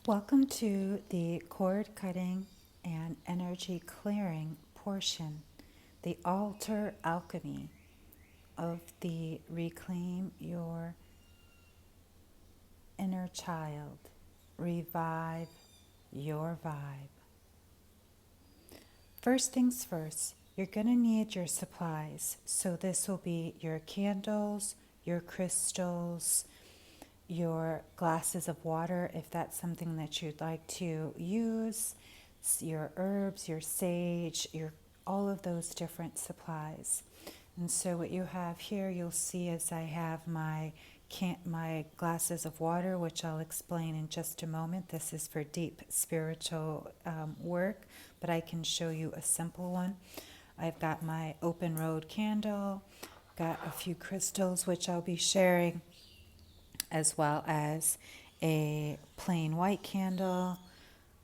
Welcome to the cord cutting and energy clearing portion, the altar alchemy of the Reclaim Your Inner Child, Revive Your Vibe. First things first, you're going to need your supplies. So, this will be your candles, your crystals, your glasses of water if that's something that you'd like to use, your herbs, your sage, your all of those different supplies. And so what you have here, you'll see is I have my glasses of water, which I'll explain in just a moment. This is for deep spiritual work, but I can show you a simple one. I've got my open road candle, got a few crystals, which I'll be sharing, as well as a plain white candle,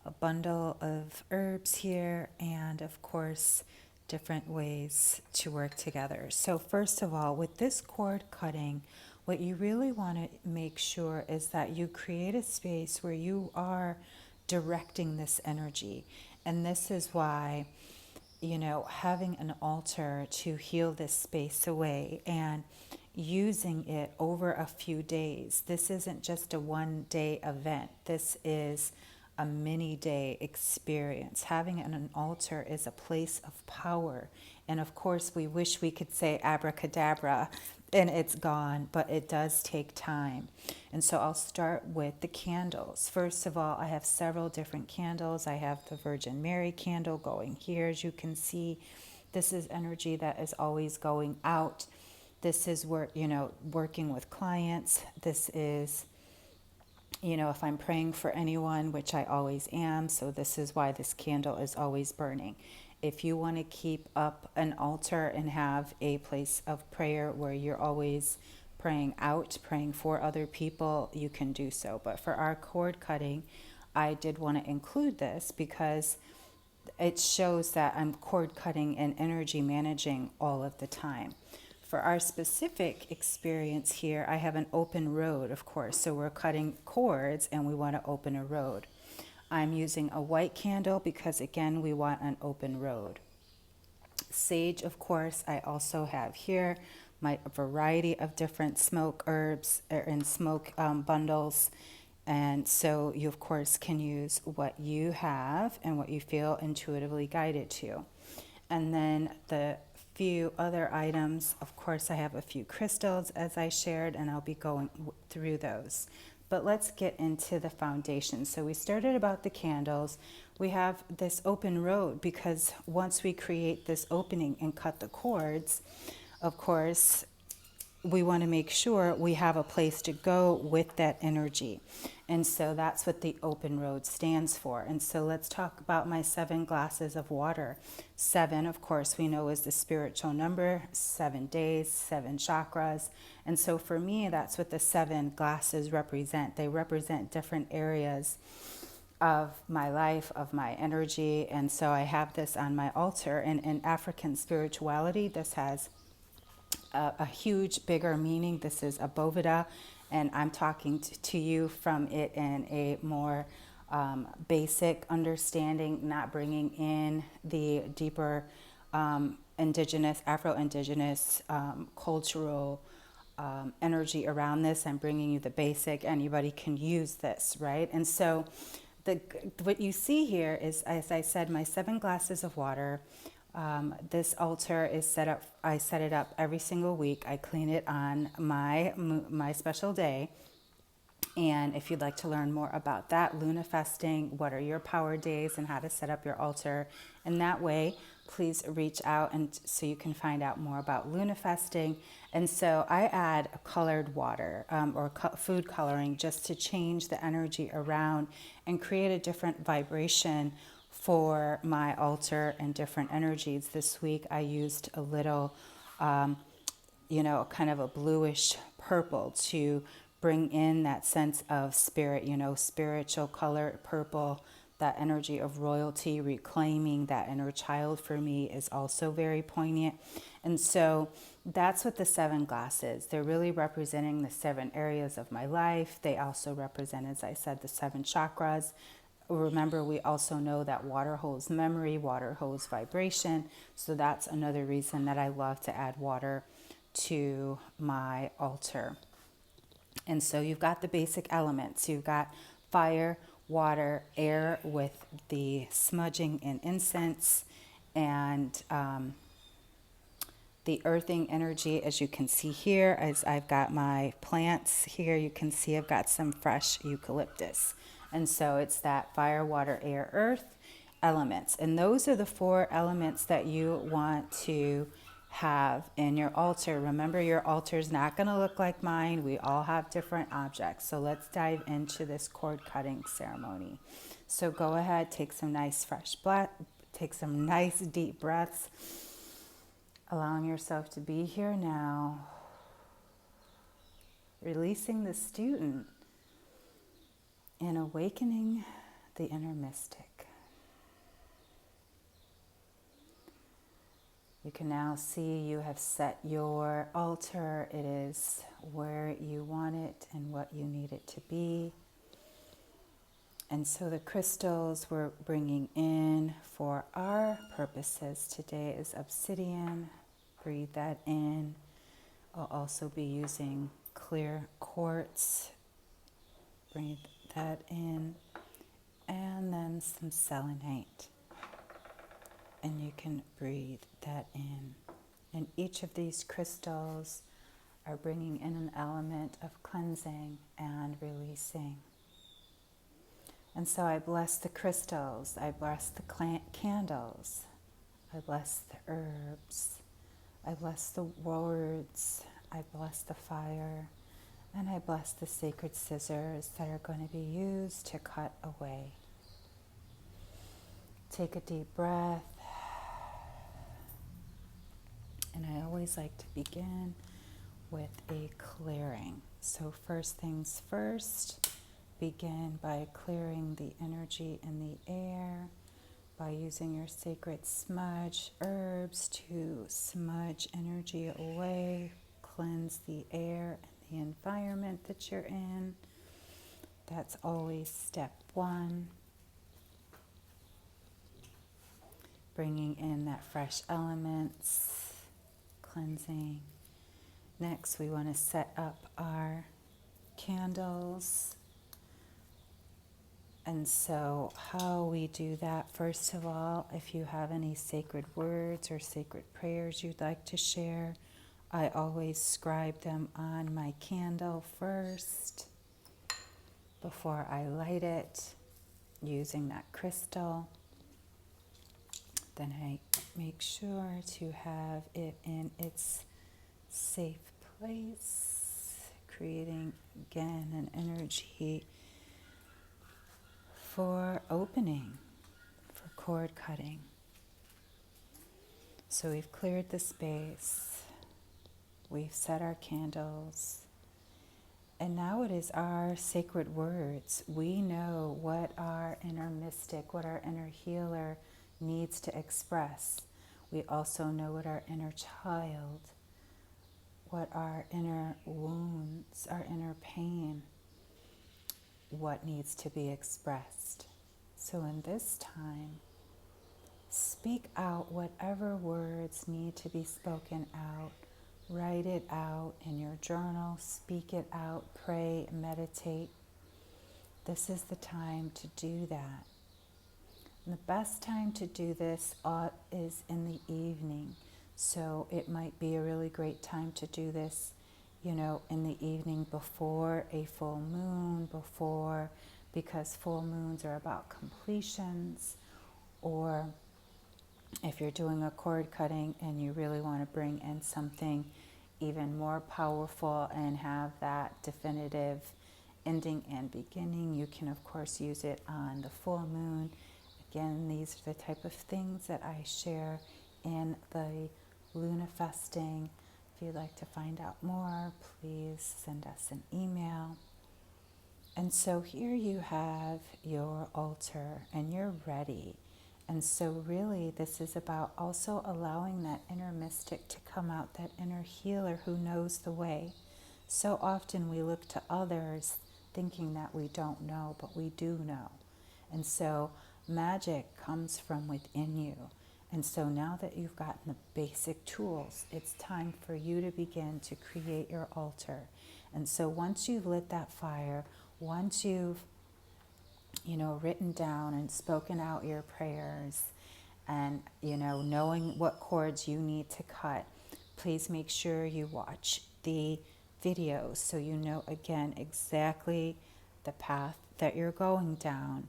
a bundle of herbs here, and of course, different ways to work together. So, first of all, with this cord cutting, what you really want to make sure is that you create a space where you are directing this energy. And this is why, having an altar to heal this space away and using it over a few days. This isn't just a 1 day event. This is a mini day experience. Having an altar is a place of power. And of course, we wish we could say abracadabra and it's gone, but it does take time. And so I'll start with the candles. First of all, I have several different candles. I have the Virgin Mary candle going here, as you can see. This is energy that is always going out. This is working with clients. This is, if I'm praying for anyone, which I always am. So this is why this candle is always burning. If you want to keep up an altar and have a place of prayer where you're always praying out, praying for other people, you can do so. But for our cord cutting, I did want to include this because it shows that I'm cord cutting and energy managing all of the time. For our specific experience here, I have an open road, of course. So we're cutting cords and we want to open a road. I'm using a white candle because, again, we want an open road. Sage, of course, I also have here my variety of different smoke herbs and smoke bundles. And so you, of course, can use what you have and what you feel intuitively guided to. And then the few other items, of course, I have a few crystals as I shared, and I'll be going through those. But let's get into the foundation. So we started about the candles. We have this open road because once we create this opening and cut the cords, of course, we want to make sure we have a place to go with that energy. And so that's what the open road stands for. And so let's talk about my 7 glasses of water. 7, of course, we know is the spiritual number, 7 days, 7 chakras. And so for me, that's what the 7 glasses represent. They represent different areas of my life, of my energy. And so I have this on my altar. And in African spirituality, this has a huge, bigger meaning. This is a Bovida, and I'm talking to you from it in a more basic understanding, not bringing in the deeper indigenous, Afro-indigenous cultural energy around this. I'm bringing you the basic. Anybody can use this, right? And so what you see here is, as I said, my 7 glasses of water. This altar is set up. I set it up every single week. I clean it on my special day. And if you'd like to learn more about that, lunafesting, what are your power days, and how to set up your altar in that way, please reach out and so you can find out more about lunafesting. And so I add colored water or food coloring just to change the energy around and create a different vibration for my altar and different energies. This week I used a little, kind of a bluish purple to bring in that sense of spirit, spiritual color, purple, that energy of royalty, reclaiming that inner child for me is also very poignant. And so that's what the 7 glasses. They're really representing the 7 areas of my life. They also represent, as I said, the 7 chakras. Remember, we also know that water holds memory, water holds vibration. So that's another reason that I love to add water to my altar. And so you've got the basic elements. You've got fire, water, air with the smudging and incense, and the earthing energy, as you can see here, as I've got my plants here, you can see I've got some fresh eucalyptus. And so it's that fire, water, air, earth elements. And those are the 4 elements that you want to have in your altar. Remember, your altar is not going to look like mine. We all have different objects. So let's dive into this cord cutting ceremony. So go ahead, take some nice fresh breath, take some nice deep breaths, allowing yourself to be here now, releasing the student and awakening the inner mystic. You can now see you have set your altar. It is where you want it and what you need it to be. And so the crystals we're bringing in for our purposes today is obsidian. Breathe that in. I'll also be using clear quartz. Breathe that in. And then some selenite. And you can breathe that in. And each of these crystals are bringing in an element of cleansing and releasing. And so I bless the crystals, I bless the candles, I bless the herbs, I bless the words, I bless the fire, and I bless the sacred scissors that are going to be used to cut away. Take a deep breath. And I always like to begin with a clearing. So first things first, begin by clearing the energy in the air by using your sacred smudge herbs to smudge energy away, cleanse the air and the environment that you're in. That's always step 1. Bringing in that fresh elements, cleansing. Next, we want to set up our candles. And so how we do that, first of all, if you have any sacred words or sacred prayers you'd like to share, I always scribe them on my candle first before I light it using that crystal. Then I make sure to have it in its safe place, creating again an energy for opening, for cord cutting. So we've cleared the space, we've set our candles, and now it is our sacred words. We know what our inner mystic, what our inner healer needs to express. We also know what our inner child, what our inner wounds, our inner pain, what needs to be expressed. So in this time, speak out whatever words need to be spoken out. Write it out in your journal, speak it out, pray, meditate. This is the time to do that. And the best time to do this is in the evening. So it might be a really great time to do this, in the evening before a full moon, because full moons are about completions, or if you're doing a cord cutting and you really want to bring in something even more powerful and have that definitive ending and beginning, you can of course use it on the full moon. Again, these are the type of things that I share in the Lunafesting. If you'd like to find out more, please send us an email. And so here you have your altar and you're ready. And so really this is about also allowing that inner mystic to come out, that inner healer who knows the way. So often we look to others thinking that we don't know, but we do know. And so magic comes from within you. And so now that you've gotten the basic tools, it's time for you to begin to create your altar. And so once you've lit that fire, once you've written down and spoken out your prayers and, knowing what cords you need to cut, please make sure you watch the videos so you know, again, exactly the path that you're going down.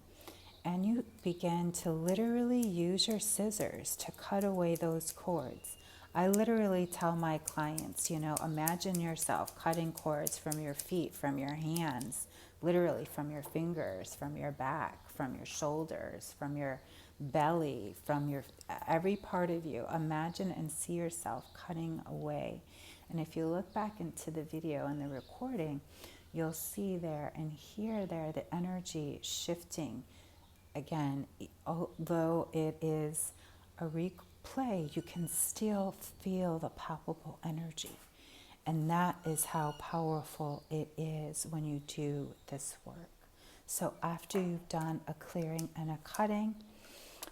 And you begin to literally use your scissors to cut away those cords. I literally tell my clients, imagine yourself cutting cords from your feet, from your hands, literally from your fingers, from your back, from your shoulders, from your belly, from your every part of you. Imagine and see yourself cutting away. And if you look back into the video and the recording, you'll see there and hear there the energy shifting. Again, although it is a replay, you can still feel the palpable energy. And that is how powerful it is when you do this work. So after you've done a clearing and a cutting,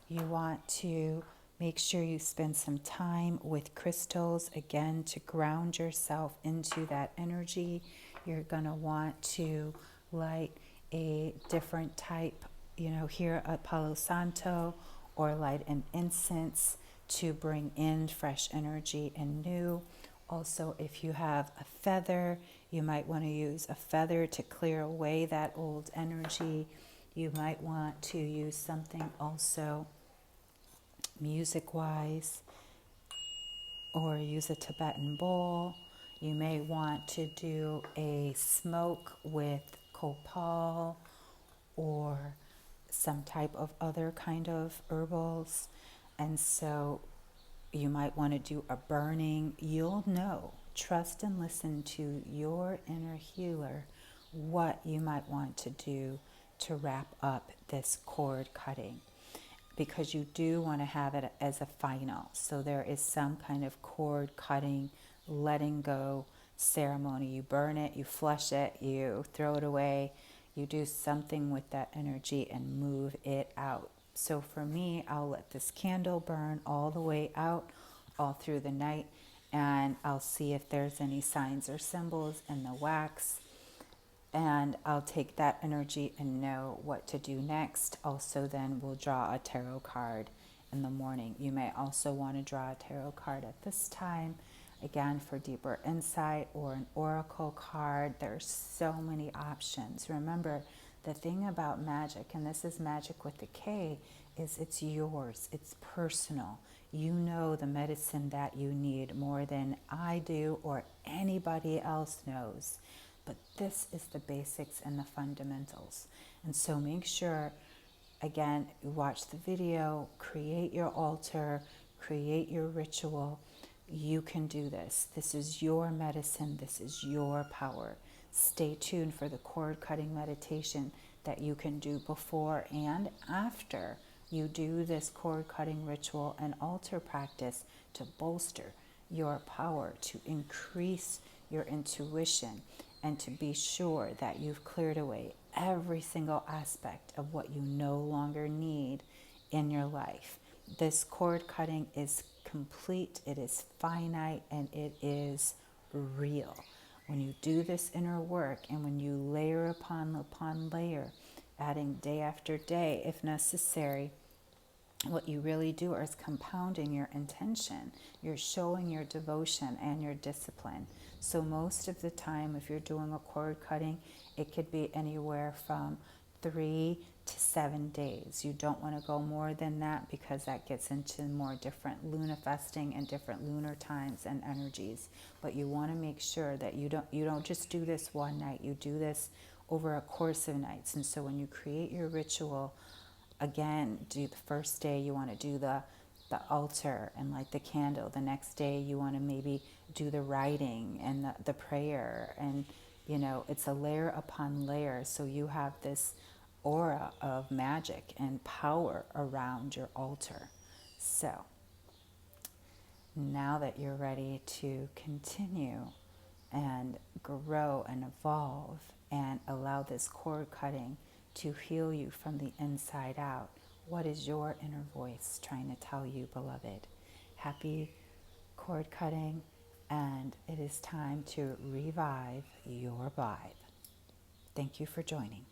you want to make sure you spend some time with crystals, again, to ground yourself into that energy. You're going to want to light a different type, here at Palo Santo, or light an incense to bring in fresh energy and new. Also, if you have a feather, you might want to use a feather to clear away that old energy. You might want to use something also music-wise, or use a Tibetan bowl. You may want to do a smoke with copal or some type of other kind of herbals. And so you might want to do a burning. You'll know, trust and listen to your inner healer, what you might want to do to wrap up this cord cutting, because you do want to have it as a final. So there is some kind of cord cutting, letting go ceremony. You burn it, you flush it, you throw it away, you do something with that energy and move it out. So for me, I'll let this candle burn all the way out, all through the night, and I'll see if there's any signs or symbols in the wax. And I'll take that energy and know what to do next. Also, then we'll draw a tarot card in the morning. You may also want to draw a tarot card at this time, again, for deeper insight, or an oracle card. There's so many options. Remember, the thing about magic, and this is magic with the K, is it's yours. It's personal. You know the medicine that you need more than I do or anybody else knows. But this is the basics and the fundamentals. And so make sure, again, you watch the video, create your altar, create your ritual. You can do this. This is your medicine. This is your power. Stay tuned for the cord cutting meditation that you can do before and after you do this cord cutting ritual and altar practice to bolster your power, to increase your intuition, and to be sure that you've cleared away every single aspect of what you no longer need in your life. This cord cutting is complete, it is finite, and it is real. When you do this inner work and when you layer upon layer, adding day after day if necessary, what you really do is compounding your intention. You're showing your devotion and your discipline. So most of the time, if you're doing a cord cutting, it could be anywhere from 3 to 7 days. You don't want to go more than that, because that gets into more different lunifesting and different lunar times and energies. But you want to make sure that you don't just do this one night. You do this over a course of nights. And so when you create your ritual, again, do the first day you want to do the altar and light the candle. The next day you want to maybe do the writing and the prayer, and it's a layer upon layer. So you have this aura of magic and power around your altar. So now that you're ready to continue and grow and evolve and allow this cord cutting to heal you from the inside out, what is your inner voice trying to tell you, beloved? Happy cord cutting, and it is time to revive your vibe. Thank you for joining.